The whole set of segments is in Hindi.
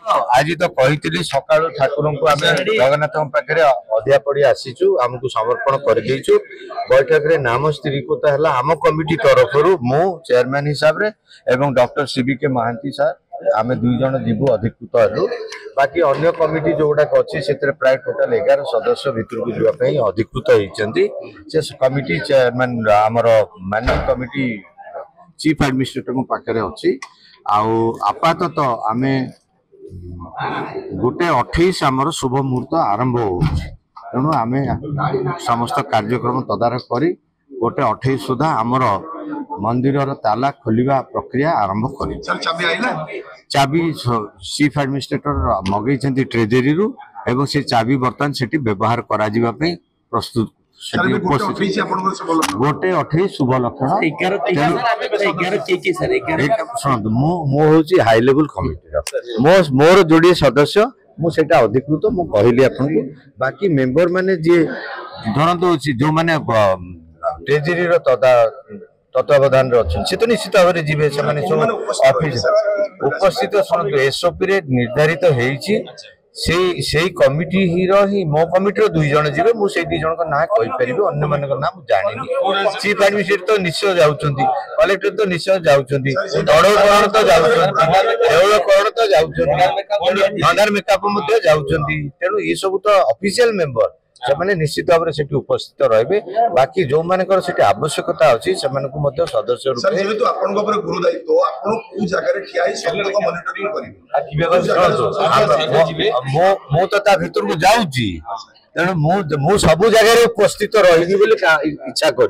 आज तो कही सका ठाकुर को आम जगन्नाथ पाखे अधिया पड़ी आसीचु आमको समर्पण कर बैठक रे नाम स्थिरीकृत है आम कमिटी तरफ मु चेयरमैन हिसाब रे एवं डॉक्टर सीबीके महांती सर आम दुई जन जीवु अधिकृत हलु बाकी अन्य कमिटी जो गुड़ाक अच्छी से प्राय टोटाल 11 सदस्य भितर को जावाई अधिकृत होती से कमिटी चेयरमैन आमर मैनेजिंग कमिटी चीफ एडमिनिस्ट्रेटर पाखे अच्छी आपातत आम गोटे 28 आमर शुभ मुहूर्त आरंभ हो तेणु आम समस्त कार्यक्रम तदारख कर गोटे 28 सुधा आमर मंदिर ताला खोलिबा प्रक्रिया आरंभ कर चाबी चीफ एडमिनिस्ट्रेटर मगई ट्रेजरी रु एवं से चाबी बर्तमान से व्यवहार करा प्रस्तुत गोटे 28 शुभ लक्षण शुणु हाई लेवल कमिटी मोर जोड़े सदस्य मुझे अधिकृत मुझे कहली आपको बाकी मेंबर माने जी धरत जो मैंने ट्रेजरी तत्वावधान अच्छे सी तो निश्चित भाव में जी से ऑफिस उपस्थित शुणु एसओपी रे निर्धारित होती से कमिटी ही मो कमिटी दुई जन जी मुझे दुई जन ना कहीपर अन्य मान ना जानी चीफ एडमिनिस्ट्रेटर तो निश्चय जाऊँच कलेक्टर तो निश्चय जाऊँच दौड़करण तो जाऊँकरण तो जाऊँच मेकअप जाऊँच तेणु ये सब तो ऑफिशियल मेंबर से माने निश्चित भाव में उपस्थित रहे बाकी जो मानकर आवश्यकता अच्छी से सदस्य मु तो भीतर को जाऊँगी तेणु मु सब जगह उपस्थित रही इच्छा कर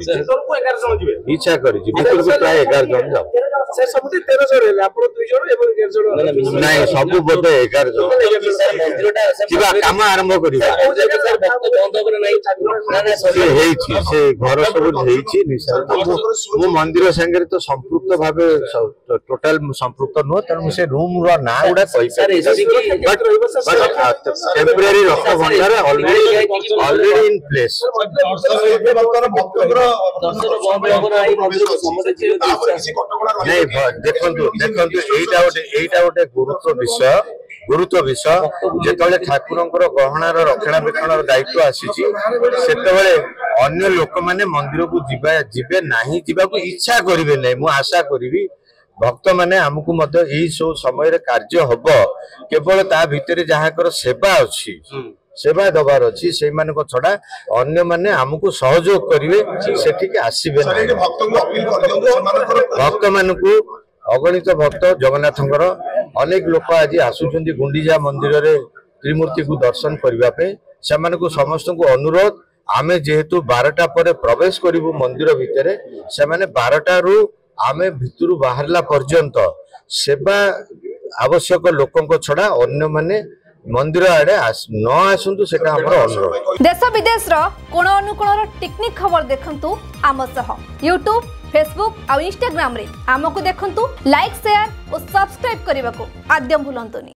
प्राय 11 जन जाऊ सब बोधे 11 जन कम आरंभ कर घर सब मंदिर संगे तो संपृक्त भाव टोटाल संपृक्त नुह तेणु से रूम ना गुड़ा टेम्परेरी रक्त भंडार ऑलरेडी इन प्लेस गोटे गुरुत्व विषय जो ठाकुर गहनार रक्षणाबेक्षण दायित्व आसी अन्य लोक मैंने मंदिर को जीवे नहीं जीवाक इच्छा करेंगे नहीं मु आशा करी भक्त मैंने आमको सब समय कार्य हम केवल ता भितर जहाँ सेवा अच्छी सेवा दबार अच्छी से छड़ा अन्य माने आमको सहयोग करेंगे से आसबे भक्त मान को अगणित भक्त जगन्नाथ अनेक लोक आज आसुंच गुंडीजा मंदिर रे त्रिमूर्ति को दर्शन करने से समस्त को अनुरोध आमे जेहेतु 12टा पर प्रवेश करूँ मंदिर भितर से 12टा रु आमे भितर बाहरला पर्यंत सेवा आवश्यक लोकों छड़ा अन्य माने मंदिर आड़े न आसतु से अनुरोध। देश विदेश कोण अनुकोण टेक्निक खबर देखंतु आम सह यूट्यूब फेसबुक और इंस्टाग्राम रे आमको देखंतु लाइक शेयर और सब्सक्राइब करने को आद्य भूलंतुनी।